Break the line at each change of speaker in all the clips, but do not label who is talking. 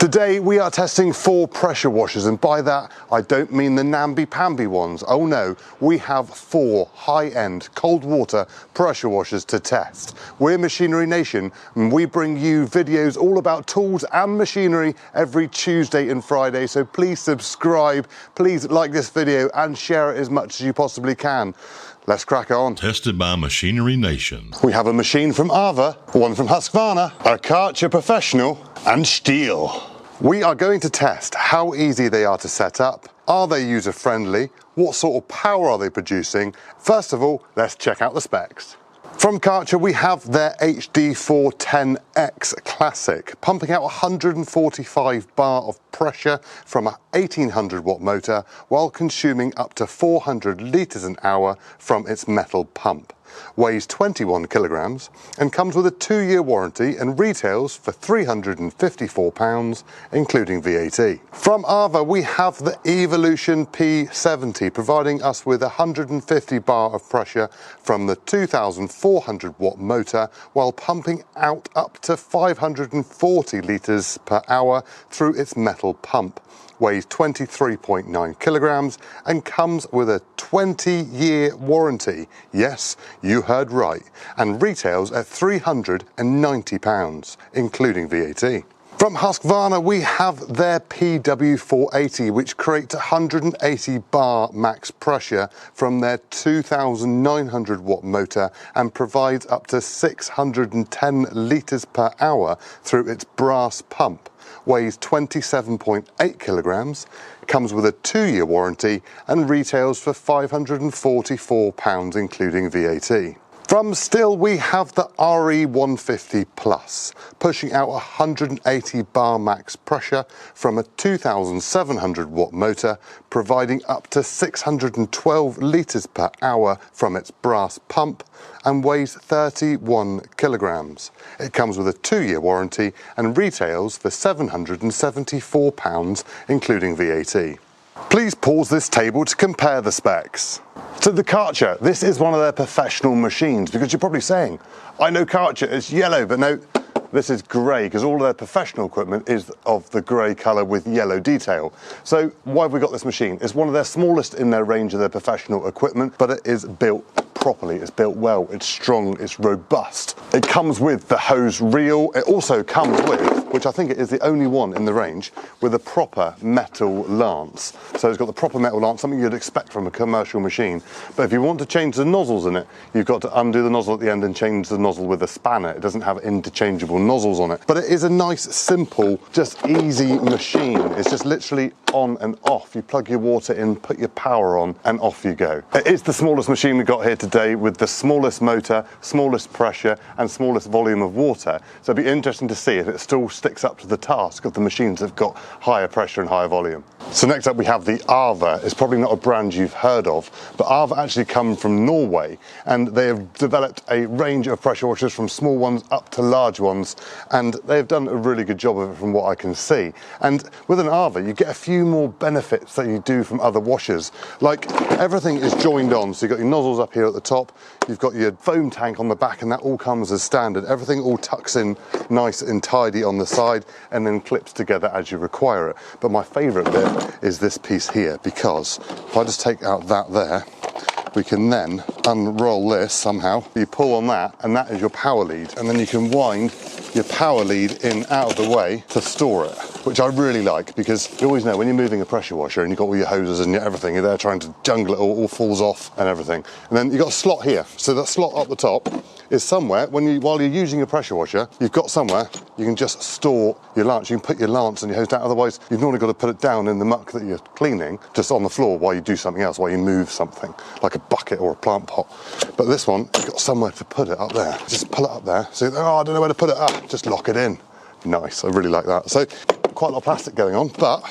Today we are testing 4 pressure washers, and by that I don't mean the namby-pamby ones. Oh no, we have 4 high-end cold water pressure washers to test. We're Machinery Nation and we bring you videos all about tools and machinery every Tuesday and Friday, so please subscribe, please like this video and share it as much as you possibly can. Let's crack on.
Tested by Machinery Nation.
We have a machine from Arva, one from Husqvarna, a Kärcher Professional and STIHL. We are going to test how easy they are to set up. Are they user friendly? What sort of power are they producing? First of all, let's check out the specs. From Kärcher, we have their HD410X Classic, pumping out 145 bar of pressure from a 1800 watt motor while consuming up to 400 litres an hour from its metal pump. Weighs 21 kilograms and comes with a 2-year warranty and retails for £354, including VAT. From Arva, we have the Evolution P70, providing us with 150 bar of pressure from the 2400 watt motor while pumping out up to 540 litres per hour through its metal pump. Weighs 23.9 kilograms and comes with a 20-year warranty. Yes, you heard right, and retails at £390, including VAT. From Husqvarna, we have their PW 480, which creates 180 bar max pressure from their 2900 watt motor and provides up to 610 litres per hour through its brass pump. Weighs 27.8 kilograms, comes with a 2-year warranty and retails for £544, including VAT. From STIHL, we have the RE150 Plus, pushing out 180 bar max pressure from a 2700 watt motor, providing up to 612 litres per hour from its brass pump and weighs 31 kilograms. It comes with a 2-year warranty and retails for £774, including VAT. Please pause this table to compare the specs. So the Kärcher, this is one of their professional machines, because you're probably saying, I know Kärcher is yellow, but no, this is grey, because all of their professional equipment is of the grey colour with yellow detail. So why have we got this machine? It's one of their smallest in their range of their professional equipment, but it is built properly, it's built well, it's strong, it's robust. It comes with the hose reel. It also comes with, which I think it is the only one in the range, with a proper metal lance. So it's got the proper metal lance, something you'd expect from a commercial machine. But if you want to change the nozzles in it, you've got to undo the nozzle at the end and change the nozzle with a spanner. It doesn't have interchangeable nozzles on it. But it is a nice, simple, just easy machine. It's just literally on and off. You plug your water in, put your power on, and off you go. It is the smallest machine we've got here today, with the smallest motor, smallest pressure, and smallest volume of water. So it'd be interesting to see if it still sticks up to the task of the machines that have got higher pressure and higher volume. So next up we have the Arva. It's probably not a brand you've heard of, but Arva actually come from Norway, and they have developed a range of pressure washers from small ones up to large ones, and they've done a really good job of it from what I can see. And with an Arva you get a few more benefits that you do from other washers. Like, everything is joined on, so you've got your nozzles up here at the top, you've got your foam tank on the back, and that all comes as standard. Everything all tucks in nice and tidy on the side and then clips together as you require it. But my favourite bit is this piece here, because if I just take out that there, we can then unroll this somehow. You pull on that, and that is your power lead, and then you can wind your power lead in out of the way to store it, which I really like, because you always know when you're moving a pressure washer and you've got all your hoses and everything, you're there trying to jungle it all falls off and everything. And then you've got a slot here, so that slot up the top is somewhere, while you're using a pressure washer, you've got somewhere you can just store your lance. You can put your lance and your hose down, otherwise you've normally got to put it down in the muck that you're cleaning, just on the floor while you do something else, while you move something, like a bucket or a plant pot. But this one, you've got somewhere to put it up there. Just pull it up there. So, oh, I don't know where to put it up. Just lock it in. Nice, I really like that. So, quite a lot of plastic going on, but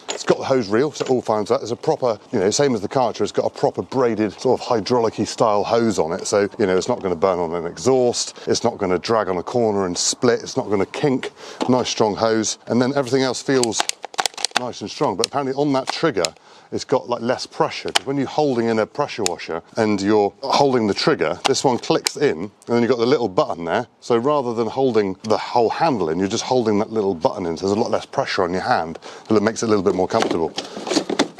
it's got the hose reel, so it all finds that. It's a proper, same as the Kärcher, it's got a proper braided, sort of hydraulic-y style hose on it, so, it's not going to burn on an exhaust, it's not going to drag on a corner and split, it's not going to kink. Nice strong hose, and then everything else feels nice and strong, but apparently on that trigger, it's got like less pressure. Because when you're holding in a pressure washer and you're holding the trigger, this one clicks in, and then you've got the little button there. So rather than holding the whole handle in, you're just holding that little button in. So there's a lot less pressure on your hand, and it makes it a little bit more comfortable.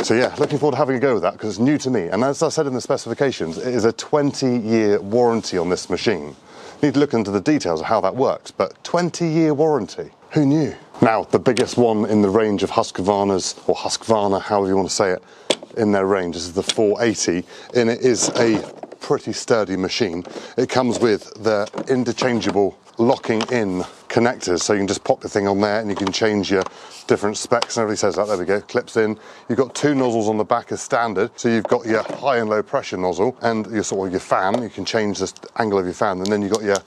So yeah, looking forward to having a go with that because it's new to me. And as I said in the specifications, it is a 20-year warranty on this machine. Need to look into the details of how that works, but 20-year warranty. Who knew? Now, the biggest one in the range of Husqvarna's, or Husqvarna, however you want to say it, in their range, this is the 480, and it is a pretty sturdy machine. It comes with the interchangeable locking in connectors, so you can just pop the thing on there and you can change your different specs, and everybody says that, there we go, clips in. You've got 2 nozzles on the back as standard, so you've got your high and low pressure nozzle and your sort of your fan. You can change the angle of your fan, and then you've got your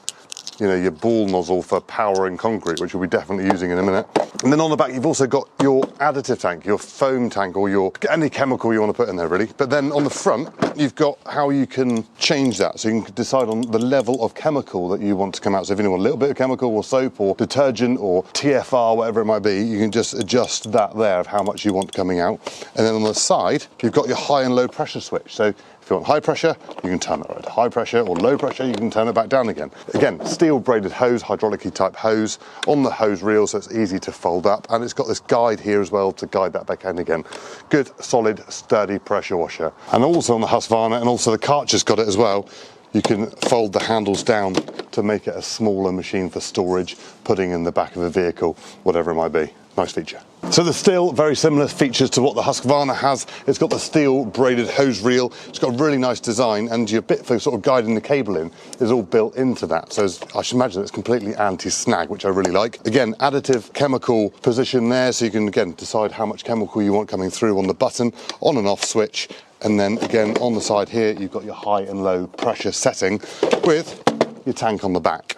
your ball nozzle for powering concrete, which we'll be definitely using in a minute. And then on the back, you've also got your additive tank, your foam tank, or your any chemical you want to put in there, really. But then on the front, you've got how you can change that. So you can decide on the level of chemical that you want to come out. So if you want a little bit of chemical or soap or detergent or TFR, whatever it might be, you can just adjust that there of how much you want coming out. And then on the side, you've got your high and low pressure switch. So if you want high pressure, you can turn it right. High pressure or low pressure, you can turn it back down again. Again, steel braided hose, hydraulic-y type hose on the hose reel, so it's easy to fold up. And it's got this guide here as well to guide that back in again. Good, solid, sturdy pressure washer. And also on the Husqvarna, and also the Kärcher's got it as well, you can fold the handles down to make it a smaller machine for storage, putting in the back of a vehicle, whatever it might be. Nice feature. So the still very similar features to what the Husqvarna has. It's got the steel braided hose reel. It's got a really nice design, and your bit for sort of guiding the cable in is all built into that. So I should imagine it's completely anti-snag, which I really like. Again, additive chemical position there, so you can again decide how much chemical you want coming through on the button, on and off switch. And then again on the side here, you've got your high and low pressure setting with your tank on the back.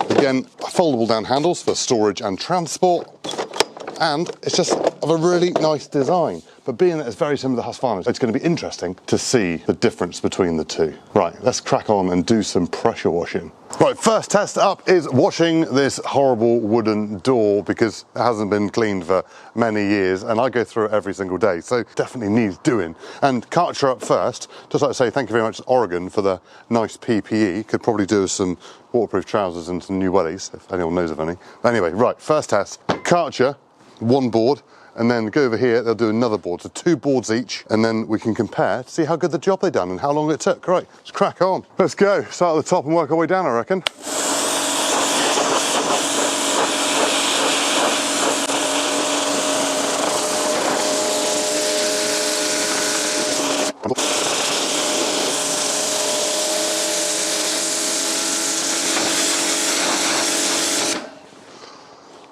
Again, foldable down handles for storage and transport. And it's just of a really nice design. But being that it's very similar to Husqvarna, it's going to be interesting to see the difference between the two. Right, let's crack on and do some pressure washing. Right, first test up is washing this horrible wooden door because it hasn't been cleaned for many years, and I go through it every single day, so definitely needs doing. And Kärcher up first. Just like to say thank you very much to Oregon for the nice PPE. Could probably do with some waterproof trousers and some new wellies, if anyone knows of any. Anyway, right, first test. Kärcher, one board, and then go over here, they'll do another board, so 2 boards each, and then we can compare to see how good the job they've done and how long it took. Right, let's crack on. Let's go, start at the top and work our way down, I reckon.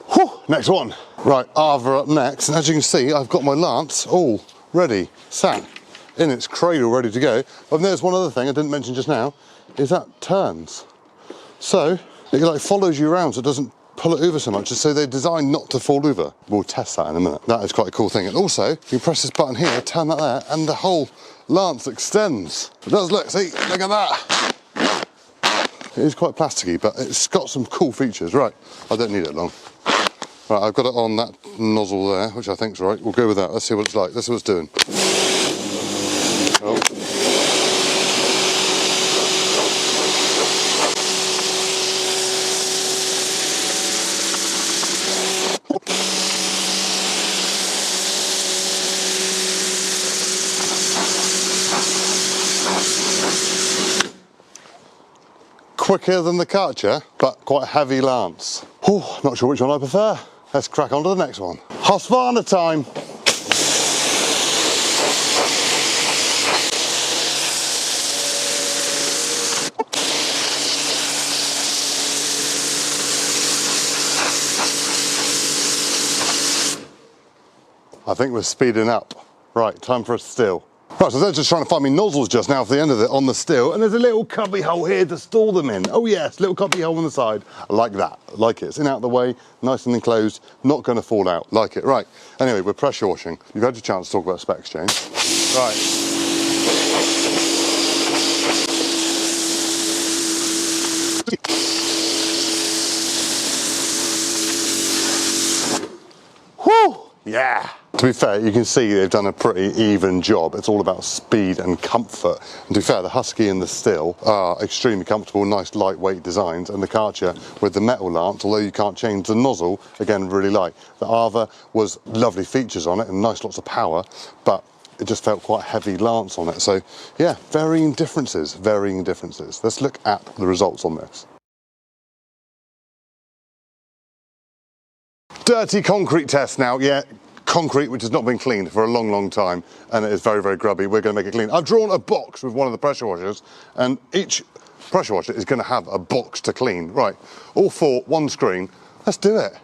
Whew, next one. Right, Ava up next, and as you can see, I've got my lance all ready, sat in its cradle, ready to go. I've noticed one other thing I didn't mention just now, is that turns. So, it like follows you around so it doesn't pull it over so much, so they're designed not to fall over. We'll test that in a minute. That is quite a cool thing. And also, you press this button here, turn that there, and the whole lance extends. It does look, see, look at that. It is quite plasticky, but it's got some cool features. Right, I don't need it long. Right, I've got it on that nozzle there, which I think's right. We'll go with that. Let's see what it's like. Let's see what it's doing. Oh. Quicker than the Kärcher, but quite a heavy lance. Whew, not sure which one I prefer. Let's crack on to the next one. Husqvarna time. I think we're speeding up. Right, time for a still. Right, so they're just trying to find me nozzles just now for the end of it on the still, and there's a little cubby hole here to store them in. Oh yes, little cubby hole on the side. I like that, I like it. It's in out of the way, nice and enclosed, not going to fall out. Like it. Right, anyway, we're pressure washing. You've had your chance to talk about specs, James. Right. Whew! Yeah. To be fair, you can see they've done a pretty even job. It's all about speed and comfort. And to be fair, the Husky and the STIHL are extremely comfortable, nice lightweight designs, and the Kärcher with the metal lance, although you can't change the nozzle, again, really light. The Arva was lovely features on it and nice lots of power, but it just felt quite a heavy lance on it. So yeah, varying differences, varying differences. Let's look at the results on this. Dirty concrete test now. Yeah, concrete which has not been cleaned for a long time, and it is very, very grubby. We're going to make it clean. I've drawn a box with one of the pressure washers, and each pressure washer is going to have a box to clean. Right, all four, one screen. Let's do it.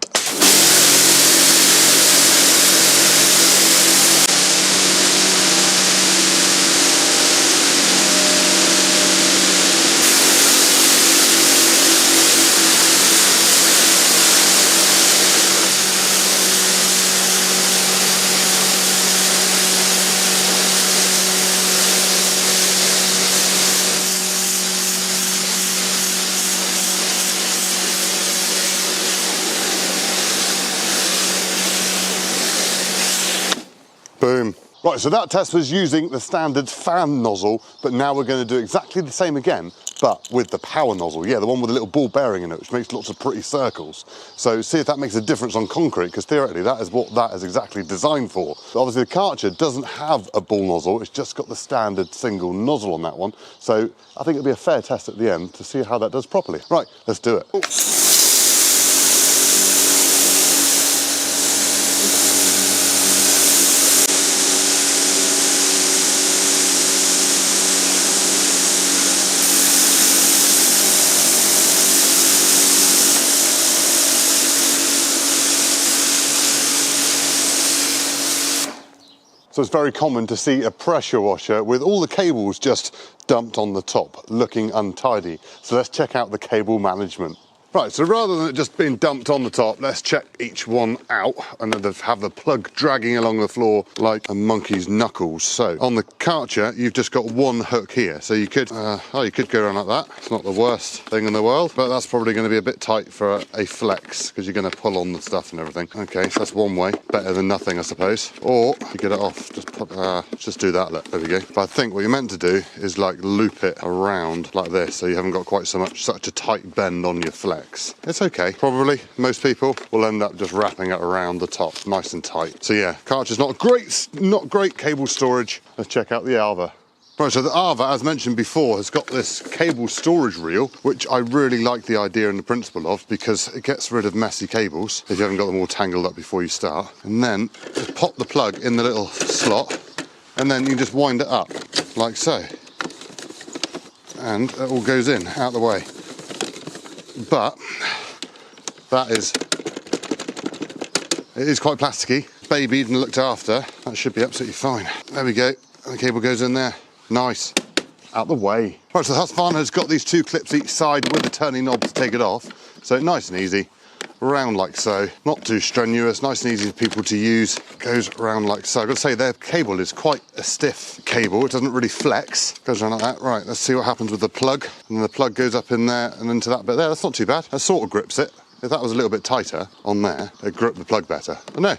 Boom. Right, so that test was using the standard fan nozzle, but now we're going to do exactly the same again, but with the power nozzle. Yeah, the one with a little ball bearing in it, which makes lots of pretty circles. So see if that makes a difference on concrete, because theoretically that is what that is exactly designed for. So obviously the Kärcher doesn't have a ball nozzle, it's just got the standard single nozzle on that one. So I think it'll be a fair test at the end to see how that does properly. Right, let's do it. Ooh. So it's very common to see a pressure washer with all the cables just dumped on the top, looking untidy. So let's check out the cable management. Right, so rather than it just being dumped on the top, let's check each one out and then have the plug dragging along the floor like a monkey's knuckles. So on the Kärcher, you've just got one hook here. So you could, you could go around like that. It's not the worst thing in the world, but that's probably going to be a bit tight for a flex because you're going to pull on the stuff and everything. Okay, so that's one way. Better than nothing, I suppose. Or you get it off, just do that, look, there we go. But I think what you're meant to do is like loop it around like this so you haven't got quite such a tight bend on your flex. It's okay, probably. Most people will end up just wrapping it around the top, nice and tight. So yeah, Kärcher's not great cable storage. Let's check out the Arva. Right, so the Arva, as mentioned before, has got this cable storage reel, which I really like the idea and the principle of because it gets rid of messy cables if you haven't got them all tangled up before you start. And then just pop the plug in the little slot, and then you can just wind it up like so. And it all goes in, out the way. But it is quite plasticky, babied and looked after. That should be absolutely fine. There we go, and the cable goes in there. Nice, out the way. Right, so the Husqvarna has got these two clips each side with the turning knob to take it off. So nice and easy, around like so. Not too strenuous, nice and easy for people to use. Goes around like so. I've got to say their cable is quite a stiff cable. It doesn't really flex. Goes around like that. Right, let's see what happens with the plug. And then the plug goes up in there and into that bit there. That's not too bad. That sort of grips it. If that was a little bit tighter on there, it'd grip the plug better. But no,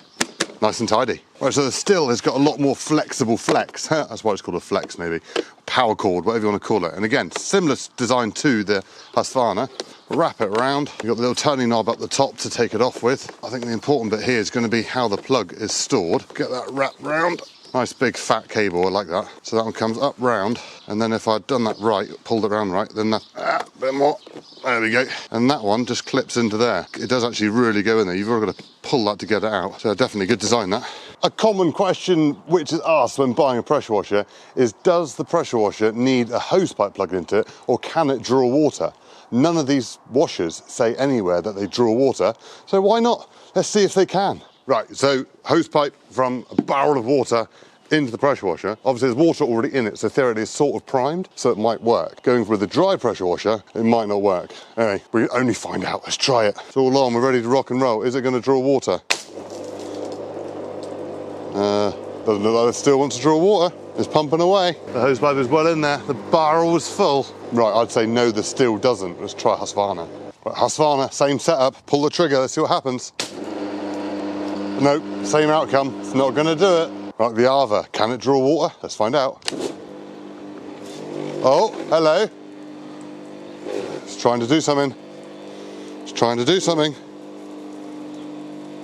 nice and tidy. Right, so the STIHL has got a lot more flexible flex. That's why it's called a flex maybe. Power cord, whatever you want to call it. And again, similar design to the Husqvarna. Wrap it around. You've got the little turning knob up the top to take it off with. I think the important bit here is going to be how the plug is stored. Get that wrapped round. Nice big fat cable, I like that. So that one comes up round, and then if I'd done that right, pulled it around right, then that, bit more, there we go. And that one just clips into there. It does actually really go in there. You've already got to pull that to get it out. So definitely good design, that. A common question which is asked when buying a pressure washer is, does the pressure washer need a hose pipe plugged into it, or can it draw water? None of these washers say anywhere that they draw water, so why not? Let's see if they can. Right, so hose pipe from a barrel of water into the pressure washer. Obviously there's water already in it, so theoretically it's sort of primed, so it might work. Going with a dry pressure washer, it might not work. Anyway, we only find out. Let's try it. It's all on, we're ready to rock and roll. Is it going to draw water? Doesn't look like it still wants to draw water. It's pumping away. The hose pipe is well in there. The barrel is full. Right, I'd say no, the STIHL doesn't. Let's try Husqvarna. Right, Husqvarna, same setup. Pull the trigger, let's see what happens. Nope, same outcome. It's not going to do it. Right, the Arva, can it draw water? Let's find out. Oh, hello. It's trying to do something. It's trying to do something.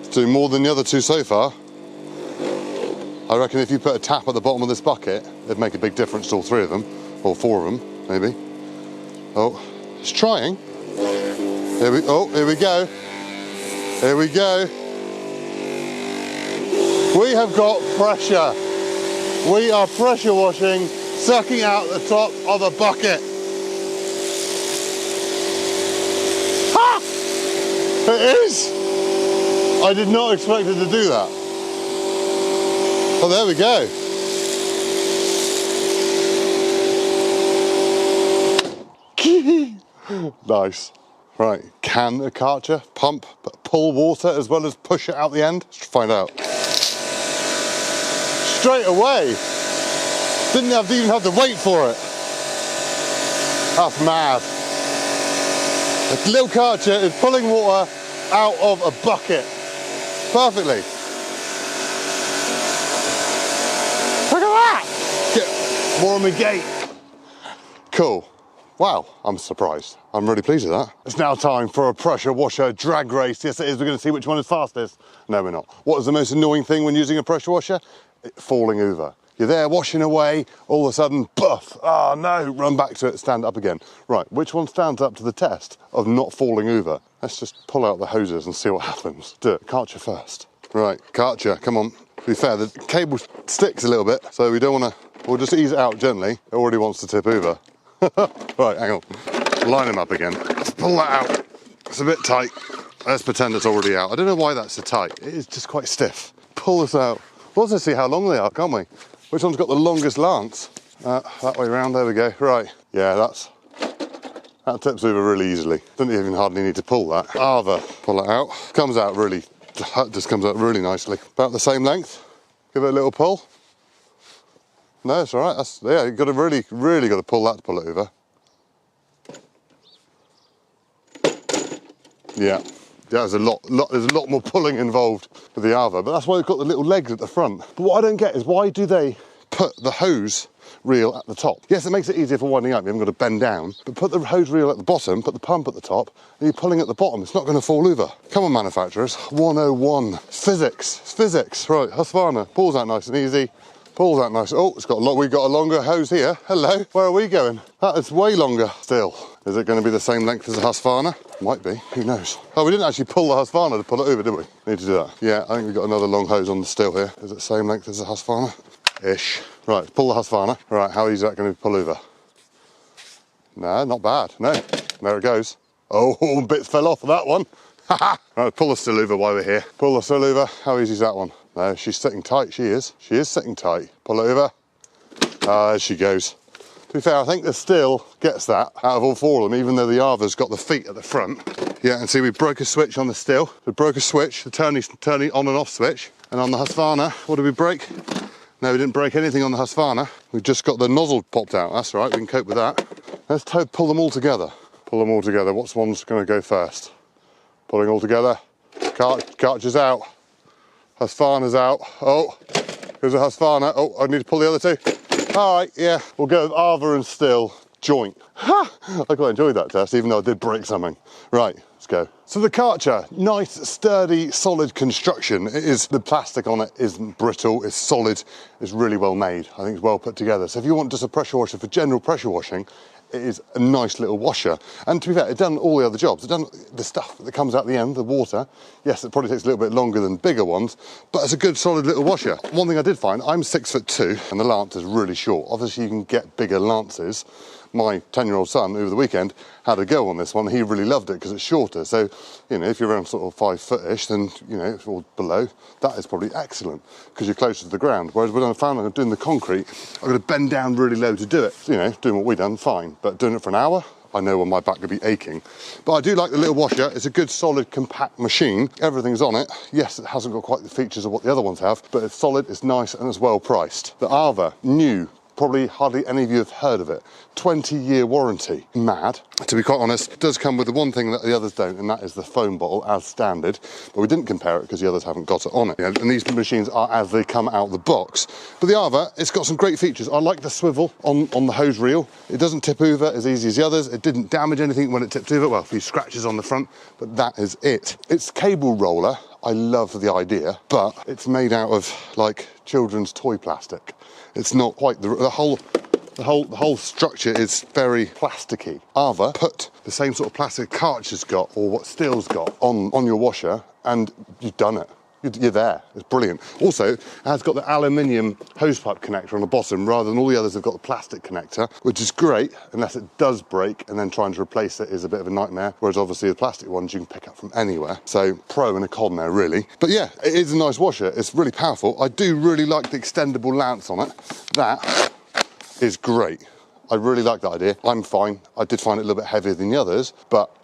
It's doing more than the other two so far. I reckon if you put a tap at the bottom of this bucket, it'd make a big difference to all three of them, or four of them, maybe. Oh, it's trying. Here we go. Here we go. We have got pressure. We are pressure washing, sucking out the top of a bucket. Ha! It is. I did not expect it to do that. Oh, there we go. Nice. Right, can a Kärcher pump, pull water as well as push it out the end? Let's find out. Straight away. Didn't even have to wait for it. That's mad. A little Kärcher is pulling water out of a bucket. Perfectly. Look at that! Get more on the gate. Cool. Wow, I'm surprised. I'm really pleased with that. It's now time for a pressure washer drag race. Yes, it is. We're going to see which one is fastest. No, we're not. What is the most annoying thing when using a pressure washer? Falling over. You're there washing away, all of a sudden, buff. Oh no, run back to it, stand up again. Right, which one stands up to the test of not falling over? Let's just pull out the hoses and see what happens. Do it, Kärcher first. Right, Kärcher, come on. To be fair, the cable sticks a little bit, so we don't want to, we'll just ease it out gently. It already wants to tip over. Right, hang on. Line them up again. Let's pull that out. It's a bit tight. Let's pretend it's already out. I don't know why that's so tight. It is just quite stiff. Pull this out. We'll also see how long they are, can't we? Which one's got the longest lance? That way around, there we go. Right, yeah, that tips over really easily. Don't even hardly need to pull that. Arva, pull it out. Comes out really, just comes out really nicely. About the same length. Give it a little pull. No, it's all right. Yeah, you've got to really got to pull that to pull it over. Yeah, there's a lot more pulling involved with the Arva, but that's why they've got the little legs at the front. But what I don't get is why do they put the hose reel at the top? Yes, it makes it easier for winding up. You haven't got to bend down, but put the hose reel at the bottom, put the pump at the top, and you're pulling at the bottom. It's not going to fall over. Come on, manufacturers. 101. Physics. It's physics. Right, Husqvarna. Pulls out nice and easy. Pulls out nice. Oh, we've got a longer hose here. Hello. Where are we going? That is way longer still. Is it going to be the same length as a Husqvarna? Might be. Who knows? Oh, we didn't actually pull the Husqvarna to pull it over, did we? Need to do that. Yeah, I think we've got another long hose on the still here. Is it the same length as a Husqvarna? Ish. Right, pull the Husqvarna. Right, how easy is that going to pull over? No, not bad. No. There it goes. Oh, bits fell off of that one. Right, pull the still over while we're here. Pull the still over. How easy is that one? No, she's sitting tight, she is. She is sitting tight. Pull it over. There she goes. To be fair, I think the still gets that out of all four of them, even though the Arva's got the feet at the front. Yeah, and see, we broke a switch on the still. We broke a switch, the turning on and off switch. And on the Husqvarna, what did we break? No, we didn't break anything on the Husqvarna. We've just got the nozzle popped out. That's right, we can cope with that. Let's pull them all together. Pull them all together. What's one's going to go first? Pulling all together. Kärcher's out. Husqvarna's out. Oh, there's a Husqvarna. Oh, I need to pull the other two. All right, yeah. We'll go with Arva and still joint. Ha! I quite enjoyed that test, even though I did break something. Right, let's go. So the Kärcher, nice, sturdy, solid construction. It is, the plastic on it isn't brittle, it's solid, it's really well made. I think it's well put together. So if you want just a pressure washer for general pressure washing, it is a nice little washer. And to be fair, it's done all the other jobs. It's done the stuff that comes out the end, the water. Yes, it probably takes a little bit longer than bigger ones, but it's a good solid little washer. One thing I did find, I'm 6'2" and the lance is really short. Obviously you can get bigger lances. My 10-year-old son over the weekend had a go on this one. He really loved it because it's shorter. So, you know, if you're around sort of 5 foot-ish, then, you know, or below, that is probably excellent because you're closer to the ground. Whereas when I found I'm doing the concrete, I've got to bend down really low to do it. You know, doing what we've done, fine. But doing it for an hour, I know when my back could be aching. But I do like the little washer. It's a good, solid, compact machine. Everything's on it. Yes, it hasn't got quite the features of what the other ones have, but it's solid, it's nice, and it's well priced. The Arva, new, Probably hardly any of you have heard of it. 20-year warranty. Mad. To be quite honest, it does come with the one thing that the others don't, and that is the foam bottle as standard. But we didn't compare it because the others haven't got it on it. And these machines are as they come out the box. But the Arva, it's got some great features. I like the swivel on the hose reel. It doesn't tip over as easy as the others. It didn't damage anything when it tipped over. Well, a few scratches on the front, but that is it. It's cable roller. I love the idea, but it's made out of like children's toy plastic. It's not quite the whole structure is very plasticky. Arva put the same sort of plastic Kärcher's got, or what STIHL's got, on your washer, and you've done it. You're there. It's brilliant. Also, it has got the aluminium hosepipe connector on the bottom rather than all the others have got the plastic connector, which is great unless it does break, and then trying to replace it is a bit of a nightmare, whereas obviously the plastic ones you can pick up from anywhere. So pro and a con there, really. But yeah, it is a nice washer. It's really powerful. I do really like the extendable lance on it. That is great. I really like that idea. I'm fine. I did find it a little bit heavier than the others, but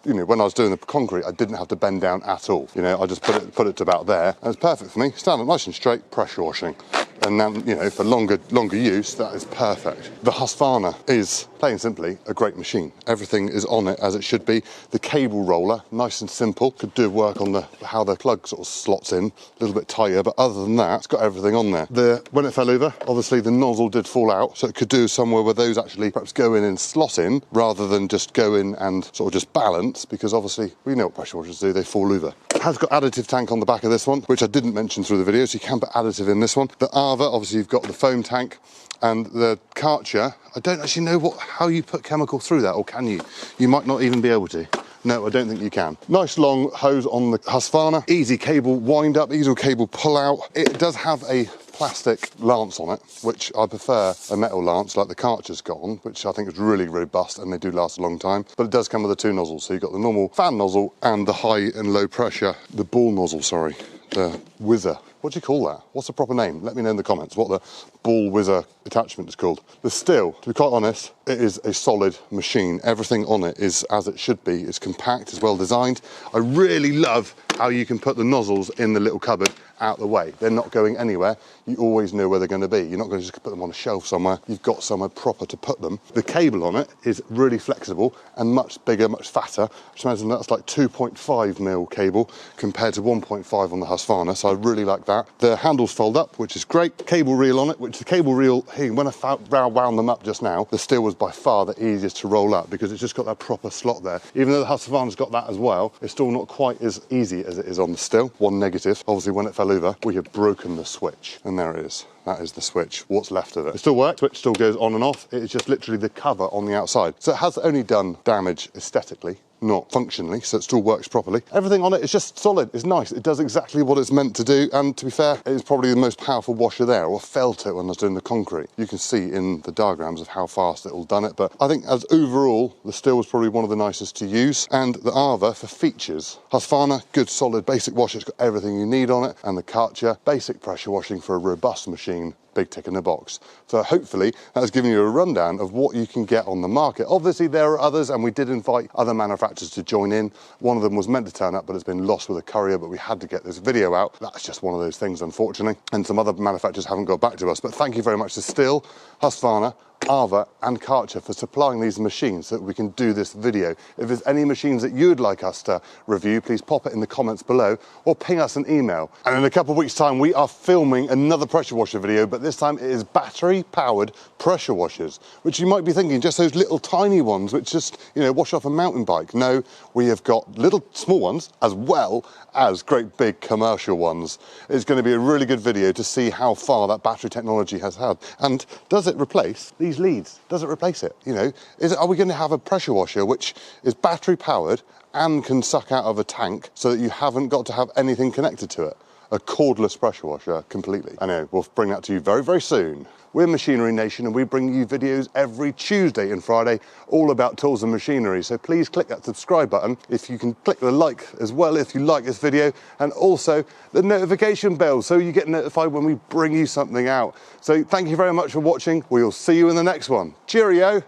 you know, when I was doing the concrete, I didn't have to bend down at all. You know, I just put it to about there, and it's perfect for me. Stand up nice and straight, pressure washing. And then, you know, for longer use, that is perfect. The Husqvarna is, plain and simply, a great machine. Everything is on it as it should be. The cable roller, nice and simple. Could do work on how the plug sort of slots in, a little bit tighter, but other than that, it's got everything on there. When it fell over, obviously the nozzle did fall out, so it could do somewhere where those actually perhaps go in and slot in, rather than just go in and sort of just balance, because obviously we know what pressure washers do, they fall over. It has got additive tank on the back of this one, which I didn't mention through the video, so you can put additive in this one. The Arva, obviously you've got the foam tank, and the Kärcher, I don't actually know how you put chemical through that, or can you? You might not even be able to. No, I don't think you can. Nice long hose on the Husqvarna, easy cable wind up, easy cable pull out. It does have a plastic lance on it, which I prefer a metal lance like the Kärcher's got on, which I think is really robust and they do last a long time. But it does come with the two nozzles, so you've got the normal fan nozzle and the high and low pressure, the ball nozzle, sorry, the whizzer. What do you call that? What's the proper name? Let me know in the comments what the ball whizzer attachment is called. The STIHL, to be quite honest, it is a solid machine. Everything on it is as it should be. It's compact, it's well designed. I really love how you can put the nozzles in the little cupboard out the way. They're not going anywhere. You always know where they're going to be. You're not going to just put them on a shelf somewhere. You've got somewhere proper to put them. The cable on it is really flexible and much bigger, much fatter. Which imagine that's like 2.5mm cable compared to 1.5 on the Husqvarna. So I really like that. The handles fold up, which is great. Cable reel on it, which the cable reel, when I wound them up just now, the STIHL was by far the easiest to roll up because it's just got that proper slot there. Even though the Husqvarna's got that as well, it's still not quite as easy as it is on the STIHL. One negative, obviously when it fell over, we have broken the switch, and there it is. That is the switch, what's left of it. It still works, switch still goes on and off. It is just literally the cover on the outside. So it has only done damage aesthetically, not functionally, so it still works properly. Everything on it is just solid, it's nice. It does exactly what it's meant to do, and to be fair, it is probably the most powerful washer there, or felt it when I was doing the concrete. You can see in the diagrams of how fast it all done it, but I think as overall, the STIHL was probably one of the nicest to use, and the Arva for features. Husqvarna, good solid basic washer, it's got everything you need on it, and the Kärcher, basic pressure washing for a robust machine. Big tick in the box. So hopefully that's given you a rundown of what you can get on the market. Obviously there are others, and we did invite other manufacturers to join in. One of them was meant to turn up, but it's been lost with a courier, but we had to get this video out. That's just one of those things, unfortunately. And some other manufacturers haven't got back to us. But thank you very much to STIHL, Husqvarna, Arva and Kärcher for supplying these machines so that we can do this video. If there's any machines that you'd like us to review, please pop it in the comments below or ping us an email. And in a couple of weeks' time, we are filming another pressure washer video, but this time it is battery-powered pressure washers, which you might be thinking, just those little tiny ones which just, you know, wash off a mountain bike. No, we have got little small ones as well as great big commercial ones. It's going to be a really good video to see how far that battery technology has had. And does it replace these leads? Does it replace it? You know, are we going to have a pressure washer which is battery powered and can suck out of a tank so that you haven't got to have anything connected to it? A cordless pressure washer completely. I know, we'll bring that to you very, very soon. We're Machinery Nation, and we bring you videos every Tuesday and Friday all about tools and machinery. So please click that subscribe button. If you can click the like as well if you like this video, and also the notification bell so you get notified when we bring you something out. So thank you very much for watching. We'll see you in the next one. Cheerio.